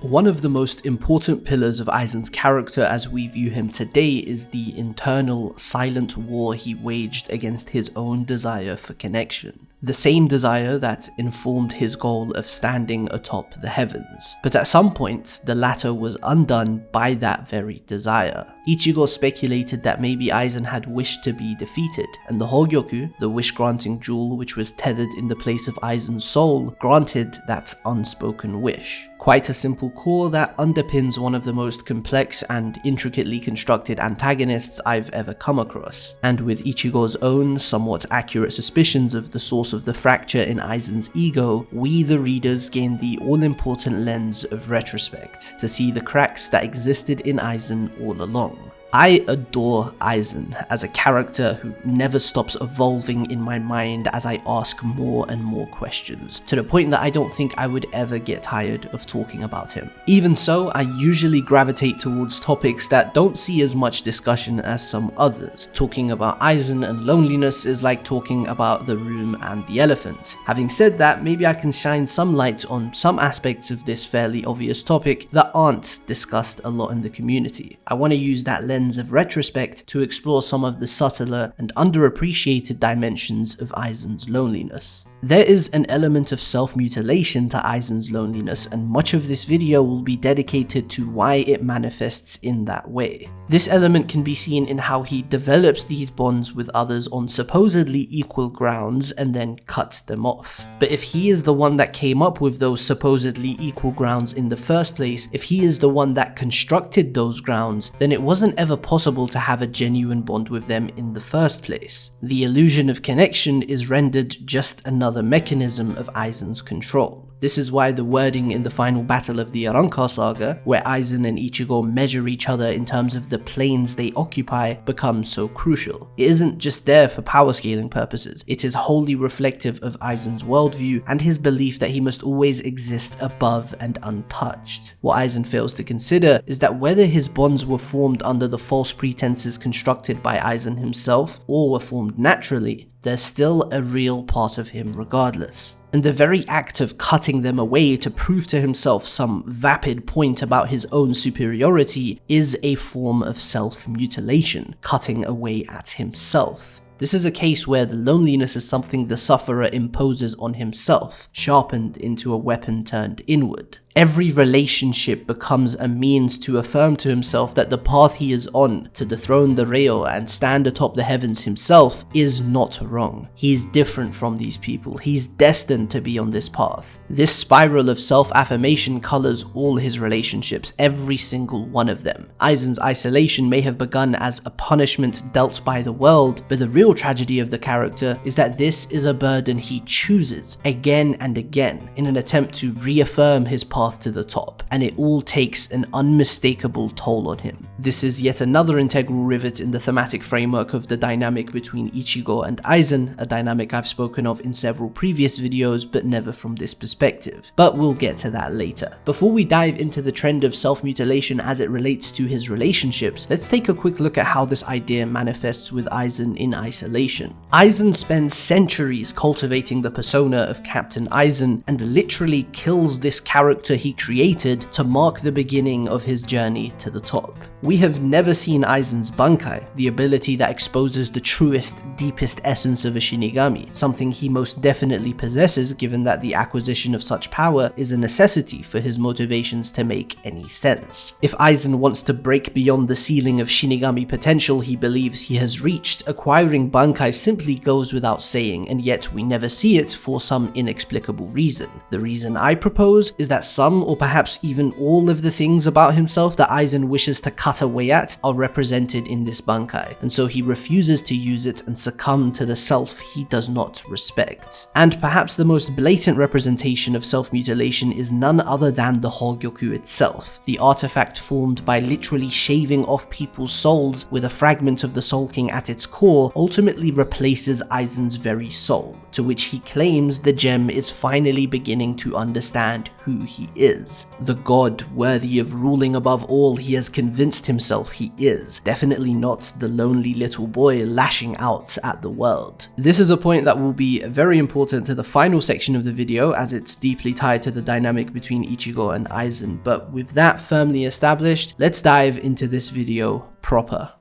One of the most important pillars of Aizen's character as we view him today is the internal, silent war he waged against his own desire for connection. The same desire that informed his goal of standing atop the heavens. But at some point, the latter was undone by that very desire. Ichigo speculated that maybe Aizen had wished to be defeated, and the Hogyoku, the wish-granting jewel which was tethered in the place of Aizen's soul, granted that unspoken wish. Quite a simple core that underpins one of the most complex and intricately constructed antagonists I've ever come across. And with Ichigo's own, somewhat accurate suspicions of the source of the fracture in Aizen's ego, we the readers gain the all-important lens of retrospect to see the cracks that existed in Aizen all along. I adore Aizen as a character who never stops evolving in my mind as I ask more and more questions, to the point that I don't think I would ever get tired of talking about him. Even so, I usually gravitate towards topics that don't see as much discussion as some others. Talking about Aizen and loneliness is like talking about the room and the elephant. Having said that, maybe I can shine some light on some aspects of this fairly obvious topic that aren't discussed a lot in the community. I want to use that lens of retrospect to explore some of the subtler and underappreciated dimensions of Aizen's loneliness. There is an element of self-mutilation to Aizen's loneliness, and much of this video will be dedicated to why it manifests in that way. This element can be seen in how he develops these bonds with others on supposedly equal grounds and then cuts them off. But if he is the one that came up with those supposedly equal grounds in the first place, if he is the one that constructed those grounds, then it wasn't ever possible to have a genuine bond with them in the first place. The illusion of connection is rendered just another mechanism of Aizen's control. This is why the wording in the final battle of the Arrancar saga, where Aizen and Ichigo measure each other in terms of the planes they occupy, becomes so crucial. It isn't just there for power scaling purposes, it is wholly reflective of Aizen's worldview and his belief that he must always exist above and untouched. What Aizen fails to consider is that whether his bonds were formed under the false pretenses constructed by Aizen himself or were formed naturally, they're still a real part of him regardless. And the very act of cutting them away to prove to himself some vapid point about his own superiority is a form of self-mutilation, cutting away at himself. This is a case where the loneliness is something the sufferer imposes on himself, sharpened into a weapon turned inward. Every relationship becomes a means to affirm to himself that the path he is on, to dethrone the Reo and stand atop the heavens himself, is not wrong. He's different from these people. He's destined to be on this path. This spiral of self-affirmation colors all his relationships, every single one of them. Aizen's isolation may have begun as a punishment dealt by the world, but the real tragedy of the character is that this is a burden he chooses again and again in an attempt to reaffirm his path to the top, and it all takes an unmistakable toll on him. This is yet another integral rivet in the thematic framework of the dynamic between Ichigo and Aizen, a dynamic I've spoken of in several previous videos, but never from this perspective. But we'll get to that later. Before we dive into the trend of self-mutilation as it relates to his relationships, let's take a quick look at how this idea manifests with Aizen in isolation. Aizen spends centuries cultivating the persona of Captain Aizen and literally kills this character he created to mark the beginning of his journey to the top. We have never seen Aizen's Bankai, the ability that exposes the truest, deepest essence of a Shinigami, something he most definitely possesses given that the acquisition of such power is a necessity for his motivations to make any sense. If Aizen wants to break beyond the ceiling of Shinigami potential he believes he has reached, acquiring Bankai simply goes without saying, and yet we never see it for some inexplicable reason. The reason I propose is that some or perhaps even all of the things about himself that Aizen wishes to cut away at are represented in this Bankai, and so he refuses to use it and succumb to the self he does not respect. And perhaps the most blatant representation of self-mutilation is none other than the Hogyoku itself, the artifact formed by literally shaving off people's souls with a fragment of the Soul King at its core ultimately replaces Aizen's very soul, to which he claims the gem is finally beginning to understand who he he is. The god worthy of ruling above all he has convinced himself he is. Definitely not the lonely little boy lashing out at the world. This is a point that will be very important to the final section of the video, as it's deeply tied to the dynamic between Ichigo and Aizen. But with that firmly established, let's dive into this video proper.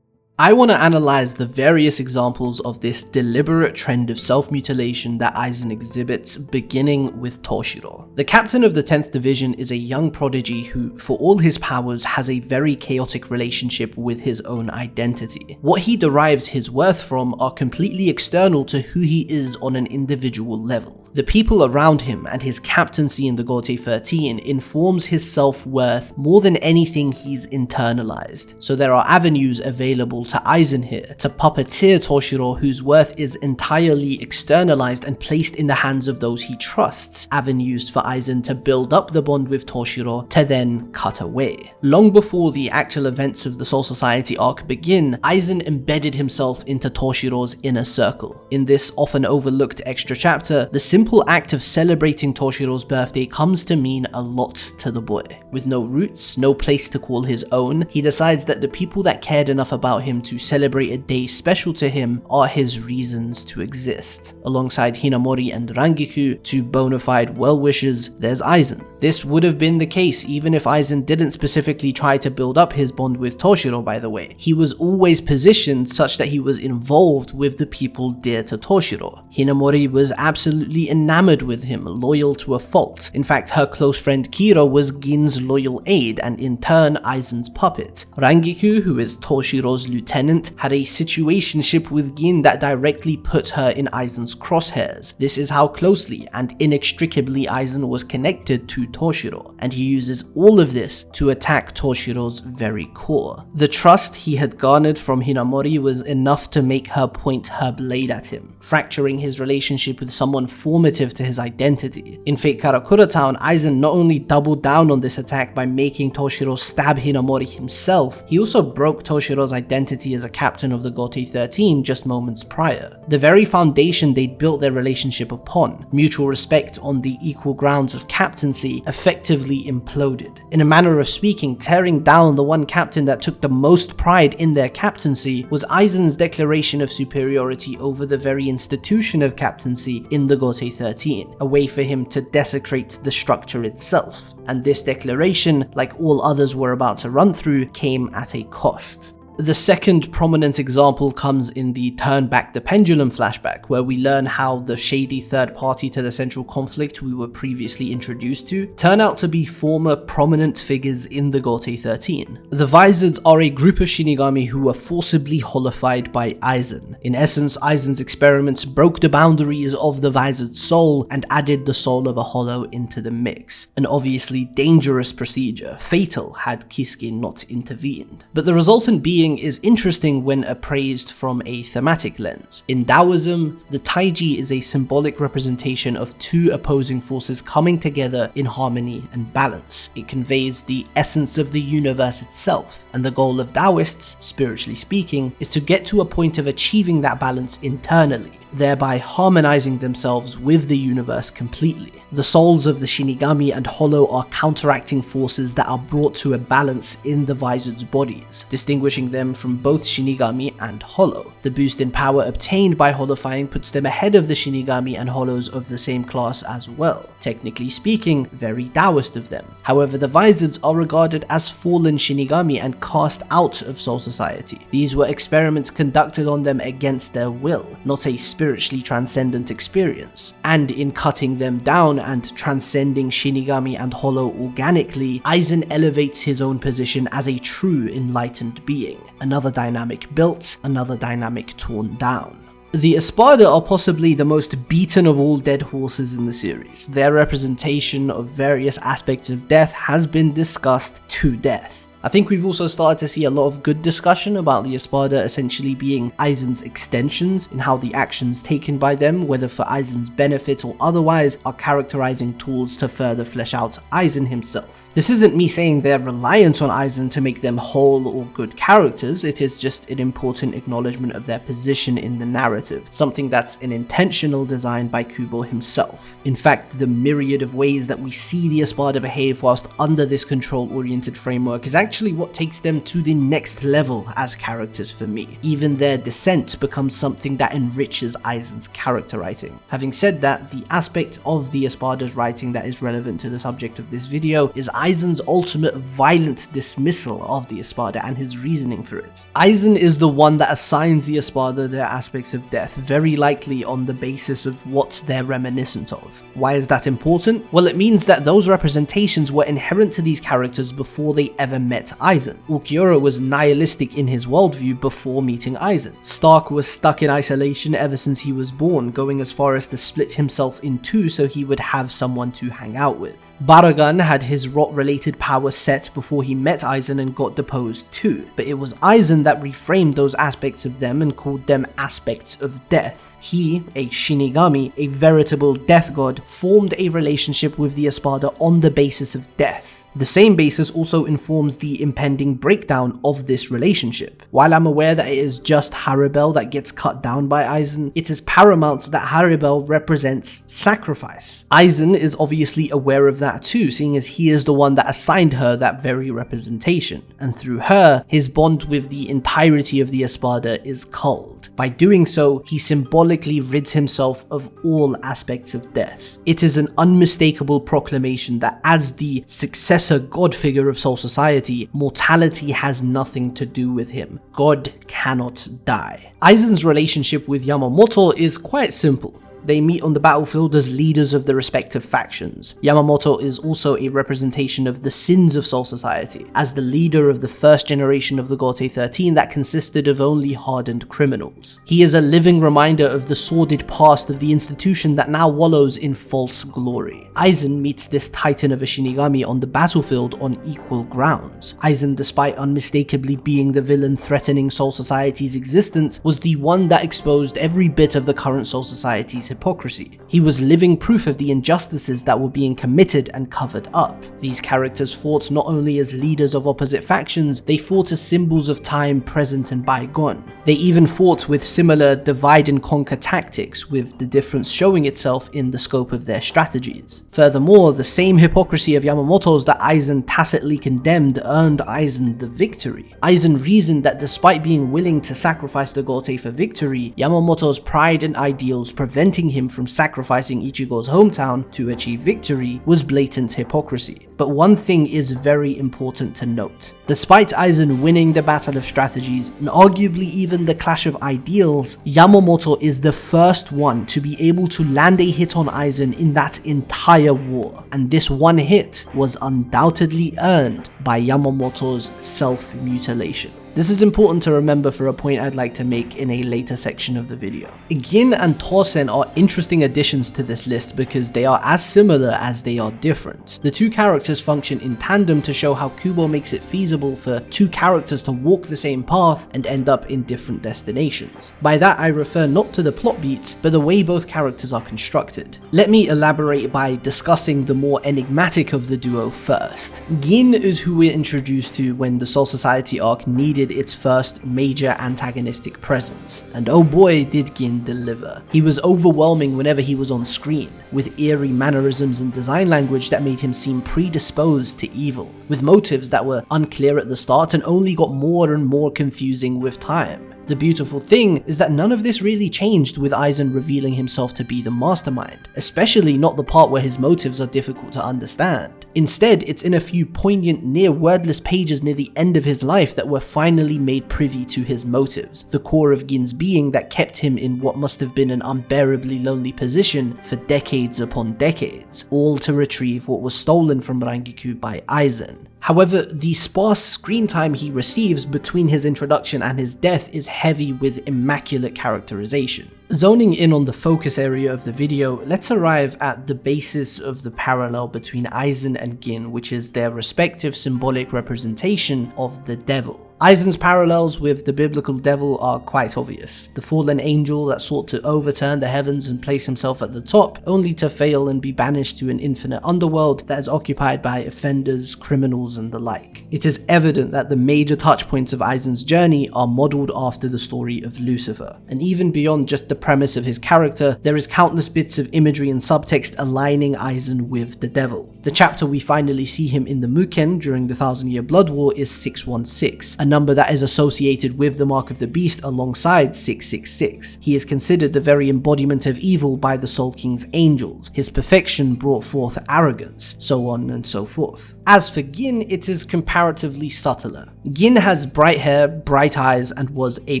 I want to analyze the various examples of this deliberate trend of self-mutilation that Aizen exhibits, beginning with Toshiro. The captain of the 10th Division is a young prodigy who, for all his powers, has a very chaotic relationship with his own identity. What he derives his worth from are completely external to who he is on an individual level. The people around him and his captaincy in the Gote 13 informs his self-worth more than anything he's internalized. So there are avenues available to Aizen here to puppeteer Toshiro, whose worth is entirely externalized and placed in the hands of those he trusts. Avenues for Aizen to build up the bond with Toshiro to then cut away. Long before the actual events of the Soul Society arc begin, Aizen embedded himself into Toshiro's inner circle. In this often overlooked extra chapter, the simple act of celebrating Toshiro's birthday comes to mean a lot to the boy. With no roots, no place to call his own, he decides that the people that cared enough about him to celebrate a day special to him are his reasons to exist. Alongside Hinamori and Rangiku, two bona fide well-wishers, there's Aizen. This would have been the case even if Aizen didn't specifically try to build up his bond with Toshiro, by the way. He was always positioned such that he was involved with the people dear to Toshiro. Hinamori was absolutely enamored with him, loyal to a fault. In fact, her close friend Kira was Gin's loyal aide and in turn Aizen's puppet. Rangiku, who is Toshiro's lieutenant, had a situationship with Gin that directly put her in Aizen's crosshairs. This is how closely and inextricably Aizen was connected to Toshiro, and he uses all of this to attack Toshiro's very core. The trust he had garnered from Hinamori was enough to make her point her blade at him, fracturing his relationship with someone formative to his identity. In Fate Karakura Town, Aizen not only doubled down on this attack by making Toshiro stab Hinamori himself, he also broke Toshiro's identity as a captain of the Gote 13 just moments prior. The very foundation they'd built their relationship upon, mutual respect on the equal grounds of captaincy, effectively imploded. In a manner of speaking, tearing down the one captain that took the most pride in their captaincy was Aizen's declaration of superiority over the very institution of captaincy in the Gote 13, a way for him to desecrate the structure itself. And this declaration, like all others we're about to run through, came at a cost. The second prominent example comes in the Turn Back the Pendulum flashback, where we learn how the shady third party to the central conflict we were previously introduced to turn out to be former prominent figures in the Gote 13. The Vizards are a group of Shinigami who were forcibly holified by Aizen. In essence, Aizen's experiments broke the boundaries of the Vizard's soul and added the soul of a hollow into the mix. An obviously dangerous procedure, fatal had Kisuke not intervened. But the resultant being is interesting when appraised from a thematic lens. In Taoism, the Taiji is a symbolic representation of two opposing forces coming together in harmony and balance. It conveys the essence of the universe itself, and the goal of Taoists, spiritually speaking, is to get to a point of achieving that balance internally, thereby harmonizing themselves with the universe completely. The souls of the Shinigami and Hollow are counteracting forces that are brought to a balance in the Vizard's bodies, distinguishing them from both Shinigami and Hollow. The boost in power obtained by holofying puts them ahead of the Shinigami and Hollows of the same class as well. Technically speaking, very Taoist of them. However, the Vizards are regarded as fallen Shinigami and cast out of Soul Society. These were experiments conducted on them against their will, not a spiritually transcendent experience. And in cutting them down and transcending Shinigami and Hollow organically, Aizen elevates his own position as a true enlightened being. Another dynamic built, another dynamic torn down. The Espada are possibly the most beaten of all dead horses in the series. Their representation of various aspects of death has been discussed to death. I think we've also started to see a lot of good discussion about the Espada essentially being Aizen's extensions in how the actions taken by them, whether for Aizen's benefit or otherwise, are characterizing tools to further flesh out Aizen himself. This isn't me saying they're reliant on Aizen to make them whole or good characters, it is just an important acknowledgement of their position in the narrative, something that's an intentional design by Kubo himself. In fact, the myriad of ways that we see the Espada behave whilst under this control-oriented framework is actually what takes them to the next level as characters for me. Even their descent becomes something that enriches Aizen's character writing. Having said that, the aspect of the Espada's writing that is relevant to the subject of this video is Aizen's ultimate violent dismissal of the Espada and his reasoning for it. Aizen is the one that assigns the Espada their aspects of death, very likely on the basis of what they're reminiscent of. Why is that important? Well, it means that those representations were inherent to these characters before they ever met Aizen. Ulquiorra was nihilistic in his worldview before meeting Aizen. Stark was stuck in isolation ever since he was born, going as far as to split himself in two so he would have someone to hang out with. Baragan had his rot-related power set before he met Aizen and got deposed too, but it was Aizen that reframed those aspects of them and called them aspects of death. He, a Shinigami, a veritable death god, formed a relationship with the Espada on the basis of death. The same basis also informs the impending breakdown of this relationship. While I'm aware that it is just Haribel that gets cut down by Aizen, it is paramount that Haribel represents sacrifice. Aizen is obviously aware of that too, seeing as he is the one that assigned her that very representation, and through her, his bond with the entirety of the Espada is culled. By doing so, he symbolically rids himself of all aspects of death. It is an unmistakable proclamation that as the successor god figure of Soul Society, mortality has nothing to do with him. God cannot die. Aizen's relationship with Yamamoto is quite simple. They meet on the battlefield as leaders of the respective factions. Yamamoto is also a representation of the sins of Soul Society, as the leader of the first generation of the Gote 13 that consisted of only hardened criminals. He is a living reminder of the sordid past of the institution that now wallows in false glory. Aizen meets this titan of a Shinigami on the battlefield on equal grounds. Aizen, despite unmistakably being the villain threatening Soul Society's existence, was the one that exposed every bit of the current Soul Society's hypocrisy. He was living proof of the injustices that were being committed and covered up. These characters fought not only as leaders of opposite factions, they fought as symbols of time present and bygone. They even fought with similar divide and conquer tactics, with the difference showing itself in the scope of their strategies. Furthermore, the same hypocrisy of Yamamoto's that Aizen tacitly condemned earned Aizen the victory. Aizen reasoned that despite being willing to sacrifice the Gote for victory, Yamamoto's pride and ideals preventing him from sacrificing Ichigo's hometown to achieve victory was blatant hypocrisy. But one thing is very important to note. Despite Aizen winning the battle of strategies, and arguably even the clash of ideals, Yamamoto is the first one to be able to land a hit on Aizen in that entire war, and this one hit was undoubtedly earned by Yamamoto's self-mutilation. This is important to remember for a point I'd like to make in a later section of the video. Gin and Tosen are interesting additions to this list because they are as similar as they are different. The two characters function in tandem to show how Kubo makes it feasible for two characters to walk the same path and end up in different destinations. By that I refer not to the plot beats, but the way both characters are constructed. Let me elaborate by discussing the more enigmatic of the duo first. Gin is who we're introduced to when the Soul Society arc needed its first major antagonistic presence, and oh boy did Gin deliver. He was overwhelming whenever he was on screen, with eerie mannerisms and design language that made him seem predisposed to evil, with motives that were unclear at the start and only got more and more confusing with time. The beautiful thing is that none of this really changed with Aizen revealing himself to be the mastermind, especially not the part where his motives are difficult to understand. Instead, it's in a few poignant, near wordless pages near the end of his life that we're finally made privy to his motives, the core of Gin's being that kept him in what must have been an unbearably lonely position for decades upon decades, all to retrieve what was stolen from Rangiku by Aizen. However, the sparse screen time he receives between his introduction and his death is heavy with immaculate characterization. Zoning in on the focus area of the video, let's arrive at the basis of the parallel between Aizen and Gin, which is their respective symbolic representation of the devil. Aizen's parallels with the biblical devil are quite obvious. The fallen angel that sought to overturn the heavens and place himself at the top, only to fail and be banished to an infinite underworld that is occupied by offenders, criminals, and the like. It is evident that the major touchpoints of Aizen's journey are modelled after the story of Lucifer. And even beyond just the premise of his character, there is countless bits of imagery and subtext aligning Aizen with the devil. The chapter we finally see him in the Muken during the 1000-Year Blood War is 616, a number that is associated with the Mark of the Beast alongside 666. He is considered the very embodiment of evil by the Soul King's angels. His perfection brought forth arrogance, so on and so forth. As for Gin, it is comparatively subtler. Gin has bright hair, bright eyes, and was a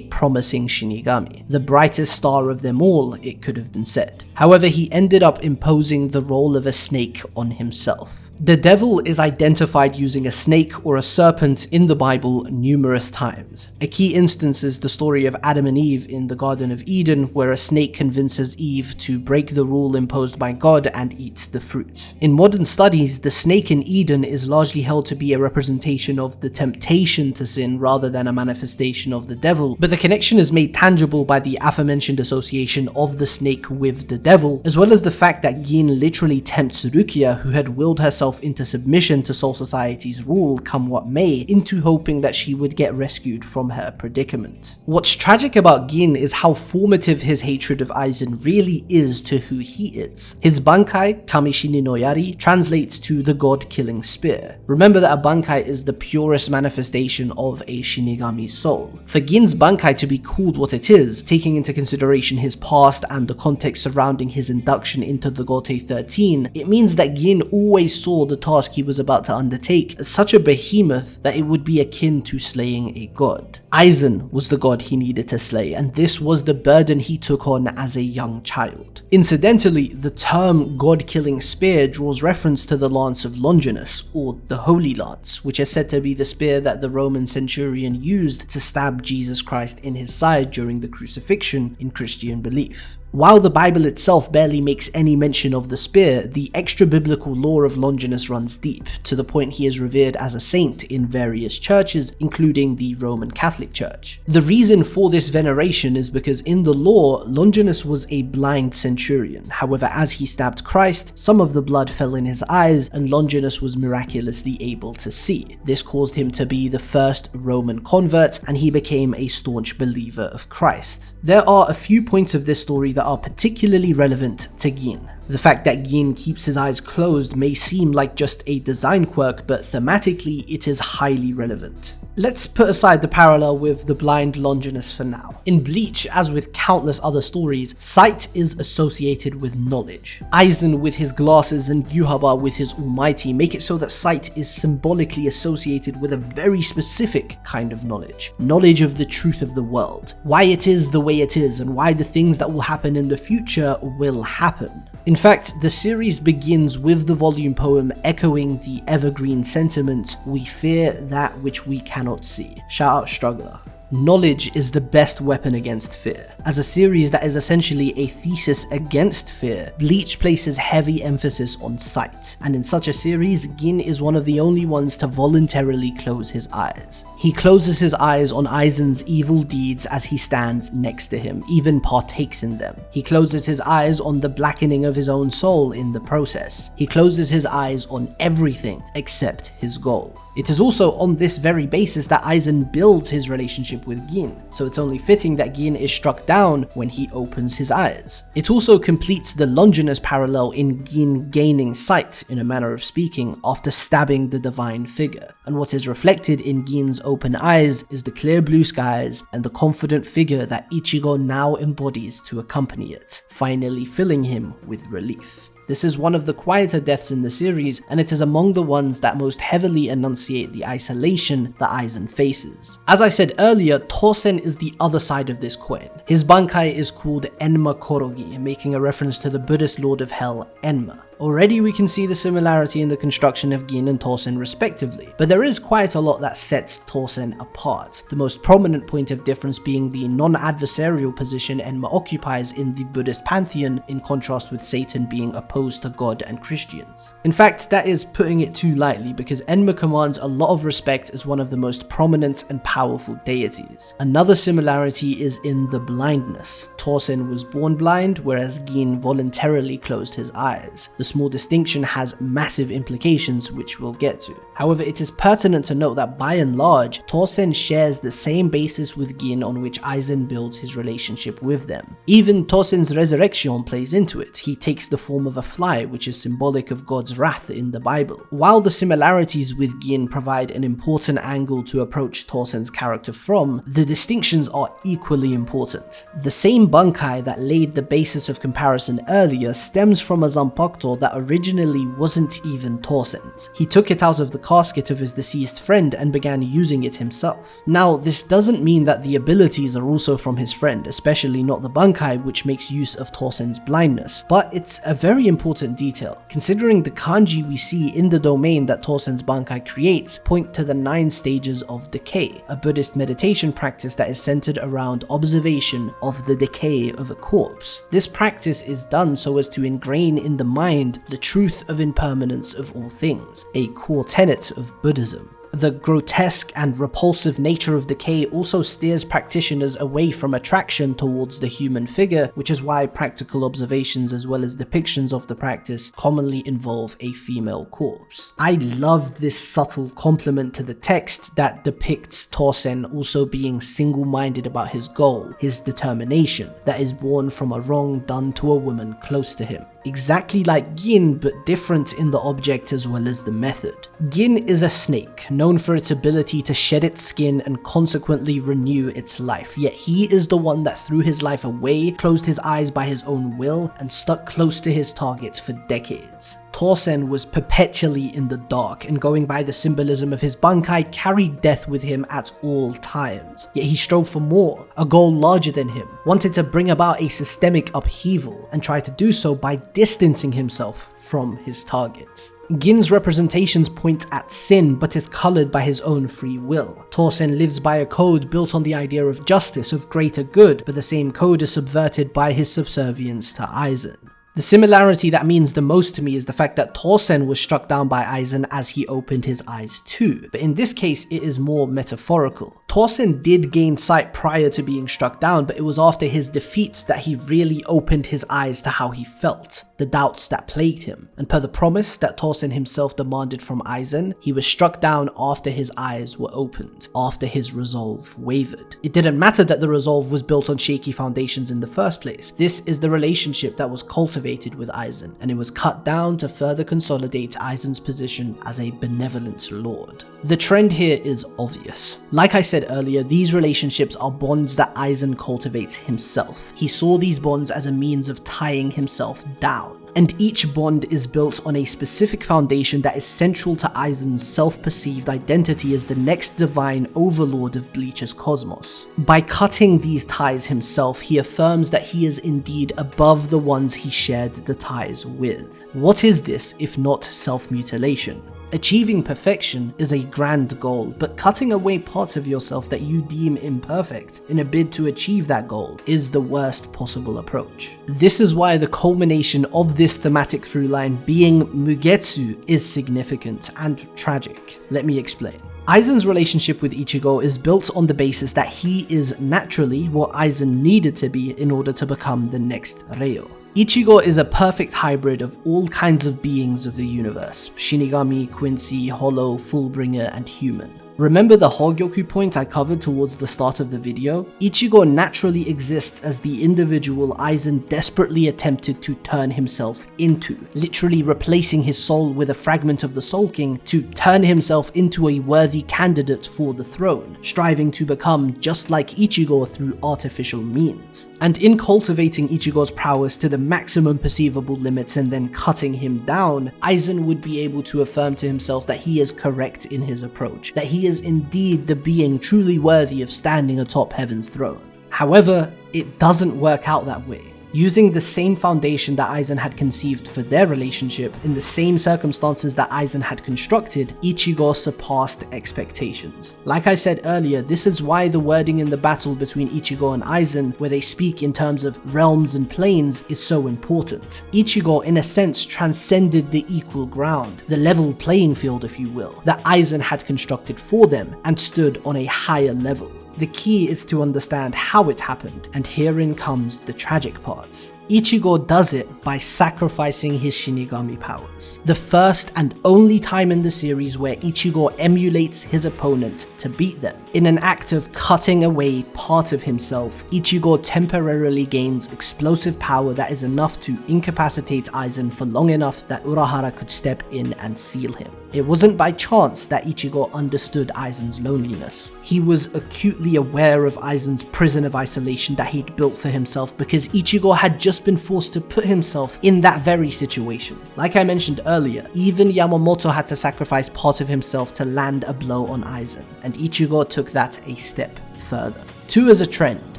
promising Shinigami. The brightest star of them all, it could have been said. However, he ended up imposing the role of a snake on himself. The devil is identified using a snake or a serpent in the Bible numerous times. A key instance is the story of Adam and Eve in the Garden of Eden, where a snake convinces Eve to break the rule imposed by God and eat the fruit. In modern studies, the snake in Eden is largely held to be a representation of the temptation to sin rather than a manifestation of the devil, but the connection is made tangible by the aforementioned association of the snake with the devil, as well as the fact that Gin literally tempts Rukia, who had willed herself into submission to Soul Society's rule come what may, into hoping that she would get rescued from her predicament. What's tragic about Gin is how formative his hatred of Aizen really is to who he is. His Bankai, Kamishini no Yari, translates to the god-killing spear. Remember that a Bankai is the purest manifestation of a Shinigami's soul. For Gin's Bankai to be called what it is, taking into consideration his past and the context surrounding his induction into the Gote 13, it means that Gin always saw the task he was about to undertake as such a behemoth that it would be akin to slaying a god. Aizen was the god he needed to slay, and this was the burden he took on as a young child. Incidentally, the term god-killing spear draws reference to the lance of Longinus, or the Holy Lance, which is said to be the spear that the Roman centurion used to stab Jesus Christ in his side during the crucifixion in Christian belief. While the Bible itself barely makes any mention of the spear, the extra-biblical lore of Longinus runs deep, to the point he is revered as a saint in various churches, including the Roman Catholic Church. The reason for this veneration is because in the lore, Longinus was a blind centurion. However, as he stabbed Christ, some of the blood fell in his eyes, and Longinus was miraculously able to see. This caused him to be the first Roman convert, and he became a staunch believer of Christ. There are a few points of this story that are particularly relevant to Gin. The fact that Gin keeps his eyes closed may seem like just a design quirk, but thematically it is highly relevant. Let's put aside the parallel with the blind Longinus for now. In Bleach, as with countless other stories, sight is associated with knowledge. Aizen with his glasses and Yuhaba with his almighty make it so that sight is symbolically associated with a very specific kind of knowledge. Knowledge of the truth of the world. Why it is the way it is, and why the things that will happen in the future will happen. In fact, the series begins with the volume poem echoing the evergreen sentiment, "We fear that which we cannot see." Shout out Struggler. Knowledge is the best weapon against fear. As a series that is essentially a thesis against fear, Bleach places heavy emphasis on sight, and in such a series, Gin is one of the only ones to voluntarily close his eyes. He closes his eyes on Aizen's evil deeds as he stands next to him, even partakes in them. He closes his eyes on the blackening of his own soul in the process. He closes his eyes on everything except his goal. It is also on this very basis that Aizen builds his relationship with Gin, so it's only fitting that Gin is struck down when he opens his eyes. It also completes the Longinus parallel in Gin gaining sight, in a manner of speaking, after stabbing the divine figure. And what is reflected in Gin's open eyes is the clear blue skies and the confident figure that Ichigo now embodies to accompany it, finally filling him with relief. This is one of the quieter deaths in the series, and it is among the ones that most heavily enunciate the isolation that Aizen faces. As I said earlier, Tosen is the other side of this coin. His Bankai is called Enma Korogi, making a reference to the Buddhist lord of hell, Enma. Already we can see the similarity in the construction of Gin and Torsen respectively, but there is quite a lot that sets Torsen apart, the most prominent point of difference being the non-adversarial position Enma occupies in the Buddhist pantheon, in contrast with Satan being opposed to God and Christians. In fact, that is putting it too lightly, because Enma commands a lot of respect as one of the most prominent and powerful deities. Another similarity is in the blindness. Torsen was born blind, whereas Gin voluntarily closed his eyes. The small distinction has massive implications, which we'll get to. However, it is pertinent to note that by and large, Torsen shares the same basis with Gin on which Aizen builds his relationship with them. Even Torsen's resurrection plays into it. He takes the form of a fly, which is symbolic of God's wrath in the Bible. While the similarities with Gin provide an important angle to approach Torsen's character from, the distinctions are equally important. The same Bankai that laid the basis of comparison earlier stems from a Zanpakuto that originally wasn't even Torsen's. He took it out of the casket of his deceased friend and began using it himself. Now, this doesn't mean that the abilities are also from his friend, especially not the Bankai, which makes use of Torsen's blindness, but it's a very important detail, considering the kanji we see in the domain that Torsen's Bankai creates point to the 9 stages of decay, a Buddhist meditation practice that is centered around observation of the decay of a corpse. This practice is done so as to ingrain in the mind the truth of impermanence of all things, a core tenet of Buddhism. The grotesque and repulsive nature of decay also steers practitioners away from attraction towards the human figure, which is why practical observations as well as depictions of the practice commonly involve a female corpse. I love this subtle compliment to the text that depicts Torsen also being single-minded about his goal, his determination, that is born from a wrong done to a woman close to him. Exactly like Gin, but different in the object as well as the method. Gin is a snake, known for its ability to shed its skin and consequently renew its life, yet he is the one that threw his life away, closed his eyes by his own will, and stuck close to his target for decades. Torsen was perpetually in the dark, and going by the symbolism of his Bankai, carried death with him at all times. Yet he strove for more, a goal larger than him, wanted to bring about a systemic upheaval, and tried to do so by distancing himself from his target. Gin's representations point at sin, but is coloured by his own free will. Torsen lives by a code built on the idea of justice, of greater good, but the same code is subverted by his subservience to Aizen. The similarity that means the most to me is the fact that Torsen was struck down by Aizen as he opened his eyes too, but in this case it is more metaphorical. Torsen did gain sight prior to being struck down, but it was after his defeat that he really opened his eyes to how he felt, the doubts that plagued him, and per the promise that Torsen himself demanded from Aizen, he was struck down after his eyes were opened, after his resolve wavered. It didn't matter that the resolve was built on shaky foundations in the first place. This is the relationship that was cultivated with Aizen, and it was cut down to further consolidate Aizen's position as a benevolent lord. The trend here is obvious. Like I said earlier, these relationships are bonds that Aizen cultivates himself. He saw these bonds as a means of tying himself down. And each bond is built on a specific foundation that is central to Aizen's self-perceived identity as the next divine overlord of Bleach's cosmos. By cutting these ties himself, he affirms that he is indeed above the ones he shared the ties with. What is this if not self-mutilation? Achieving perfection is a grand goal, but cutting away parts of yourself that you deem imperfect in a bid to achieve that goal is the worst possible approach. This is why the culmination of this thematic through line being Mugetsu is significant and tragic. Let me explain. Aizen's relationship with Ichigo is built on the basis that he is naturally what Aizen needed to be in order to become the next Ryo. Ichigo is a perfect hybrid of all kinds of beings of the universe: Shinigami, Quincy, Hollow, Fullbringer, and human. Remember the Hogyoku point I covered towards the start of the video? Ichigo naturally exists as the individual Aizen desperately attempted to turn himself into, literally replacing his soul with a fragment of the Soul King to turn himself into a worthy candidate for the throne, striving to become just like Ichigo through artificial means. And in cultivating Ichigo's prowess to the maximum perceivable limits and then cutting him down, Aizen would be able to affirm to himself that he is correct in his approach, that he is indeed the being truly worthy of standing atop heaven's throne. However, it doesn't work out that way. Using the same foundation that Aizen had conceived for their relationship, in the same circumstances that Aizen had constructed, Ichigo surpassed expectations. Like I said earlier, this is why the wording in the battle between Ichigo and Aizen, where they speak in terms of realms and planes, is so important. Ichigo, in a sense, transcended the equal ground, the level playing field if you will, that Aizen had constructed for them and stood on a higher level. The key is to understand how it happened, and herein comes the tragic part. Ichigo does it by sacrificing his Shinigami powers. The first and only time in the series where Ichigo emulates his opponent to beat them. In an act of cutting away part of himself, Ichigo temporarily gains explosive power that is enough to incapacitate Aizen for long enough that Urahara could step in and seal him. It wasn't by chance that Ichigo understood Aizen's loneliness. He was acutely aware of Aizen's prison of isolation that he'd built for himself because Ichigo had just been forced to put himself in that very situation. Like I mentioned earlier, even Yamamoto had to sacrifice part of himself to land a blow on Aizen, and Ichigo took that a step further. 2 is a trend.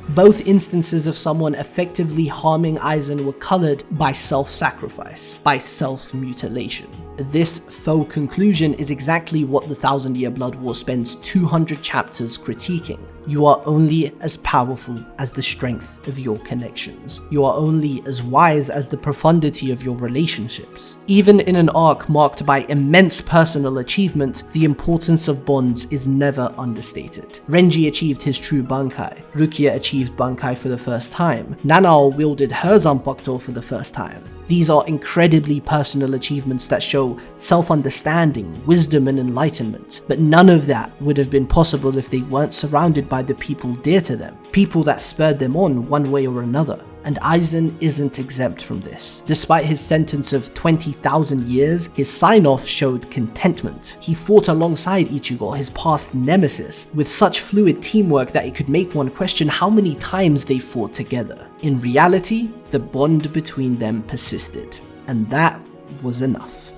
Both instances of someone effectively harming Aizen were colored by self-sacrifice, by self-mutilation. This faux conclusion is exactly what the Thousand Year Blood War spends 200 chapters critiquing. You are only as powerful as the strength of your connections. You are only as wise as the profundity of your relationships. Even in an arc marked by immense personal achievement, the importance of bonds is never understated. Renji achieved his true Bankai. Rukia achieved Bankai for the first time. Nanao wielded her Zanpakuto for the first time. These are incredibly personal achievements that show self-understanding, wisdom and enlightenment, but none of that would have been possible if they weren't surrounded by the people dear to them, people that spurred them on one way or another. And Aizen isn't exempt from this. Despite his sentence of 20,000 years, his sign-off showed contentment. He fought alongside Ichigo, his past nemesis, with such fluid teamwork that it could make one question how many times they fought together. In reality, the bond between them persisted, and that was enough.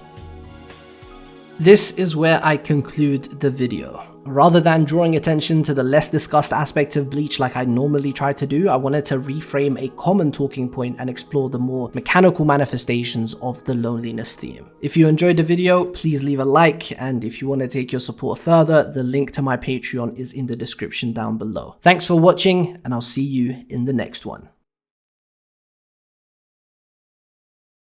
This is where I conclude the video. Rather than drawing attention to the less discussed aspects of Bleach like I normally try to do, I wanted to reframe a common talking point and explore the more mechanical manifestations of the loneliness theme. If you enjoyed the video, please leave a like, and if you want to take your support further, the link to my Patreon is in the description down below. Thanks for watching, and I'll see you in the next one.